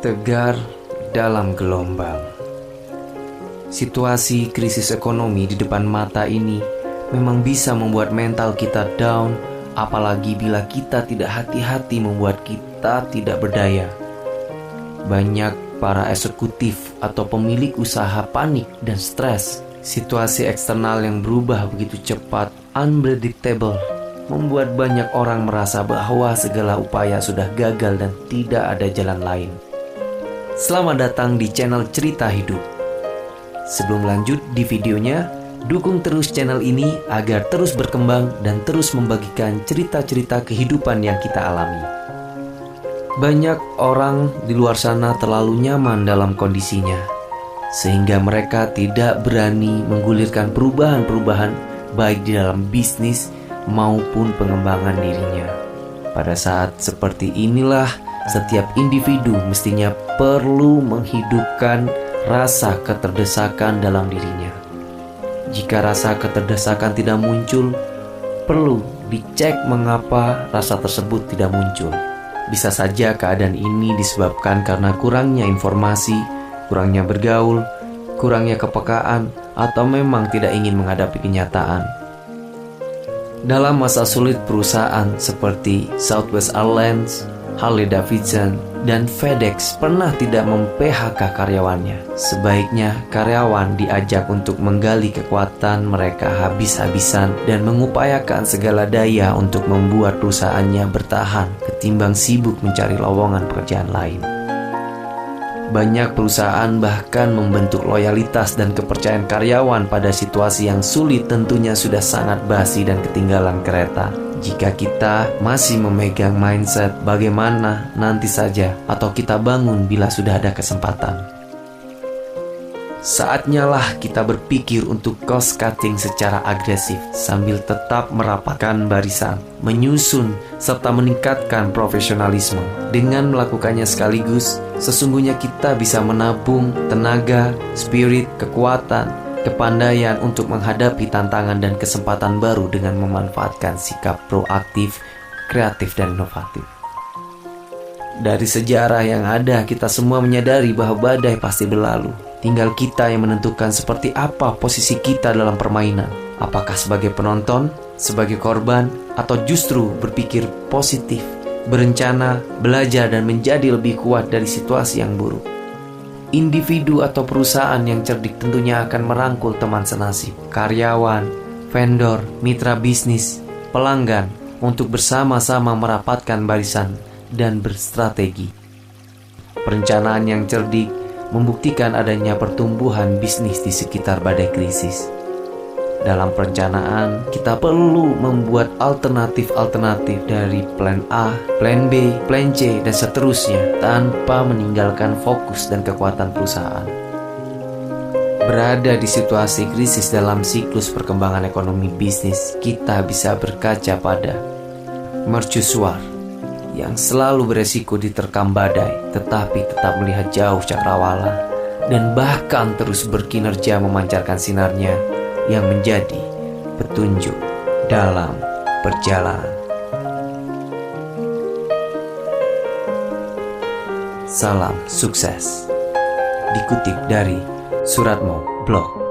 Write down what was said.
Tegar dalam gelombang. Situasi krisis ekonomi di depan mata ini memang bisa membuat mental kita down, apalagi bila kita tidak hati-hati membuat kita tidak berdaya. Banyak para eksekutif atau pemilik usaha panik dan stres. Situasi eksternal yang berubah begitu cepat, unpredictable, membuat banyak orang merasa bahwa segala upaya sudah gagal dan tidak ada jalan lain. Selamat datang di channel Cerita Hidup. Sebelum lanjut di videonya, dukung terus channel ini agar terus berkembang dan terus membagikan cerita-cerita kehidupan yang kita alami. Banyak orang di luar sana terlalu nyaman dalam kondisinya, sehingga mereka tidak berani menggulirkan perubahan-perubahan baik di dalam bisnis maupun pengembangan dirinya. Pada saat seperti inilah, setiap individu mestinya perlu menghidupkan rasa keterdesakan dalam dirinya. Jika rasa keterdesakan tidak muncul, perlu dicek mengapa rasa tersebut tidak muncul. Bisa saja keadaan ini disebabkan karena kurangnya informasi, kurangnya bergaul, kurangnya kepekaan, atau memang tidak ingin menghadapi kenyataan. Dalam masa sulit perusahaan seperti Southwest Airlines, Harley-Davidson, dan FedEx pernah tidak mem-PHK karyawannya. Sebaiknya karyawan diajak untuk menggali kekuatan mereka habis-habisan dan mengupayakan segala daya untuk membuat perusahaannya bertahan ketimbang sibuk mencari lowongan pekerjaan lain. Banyak perusahaan bahkan membentuk loyalitas dan kepercayaan karyawan pada situasi yang sulit tentunya sudah sangat basi dan ketinggalan kereta. Jika kita masih memegang mindset bagaimana nanti saja atau kita bangun bila sudah ada kesempatan. Saatnya lah kita berpikir untuk cost cutting secara agresif sambil tetap merapatkan barisan, menyusun serta meningkatkan profesionalisme. Dengan melakukannya sekaligus, sesungguhnya kita bisa menabung tenaga, spirit, kekuatan, kepandaian untuk menghadapi tantangan dan kesempatan baru dengan memanfaatkan sikap proaktif, kreatif, dan inovatif. Dari sejarah yang ada, kita semua menyadari bahwa badai pasti berlalu. Tinggal kita yang menentukan seperti apa posisi kita dalam permainan. Apakah sebagai penonton, sebagai korban, atau justru berpikir positif, berencana, belajar, dan menjadi lebih kuat dari situasi yang buruk. Individu atau perusahaan yang cerdik tentunya akan merangkul teman senasib, karyawan, vendor, mitra bisnis, pelanggan untuk bersama-sama merapatkan barisan dan berstrategi. Perencanaan yang cerdik membuktikan adanya pertumbuhan bisnis di sekitar badai krisis. Dalam perencanaan, kita perlu membuat alternatif-alternatif dari plan A, plan B, plan C, dan seterusnya tanpa meninggalkan fokus dan kekuatan perusahaan. Berada di situasi krisis dalam siklus perkembangan ekonomi bisnis, kita bisa berkaca pada mercusuar yang selalu beresiko diterkam badai, tetapi tetap melihat jauh cakrawala dan bahkan terus berkinerja memancarkan sinarnya yang menjadi petunjuk dalam perjalanan. Salam sukses. Dikutip dari Suratmo Blog.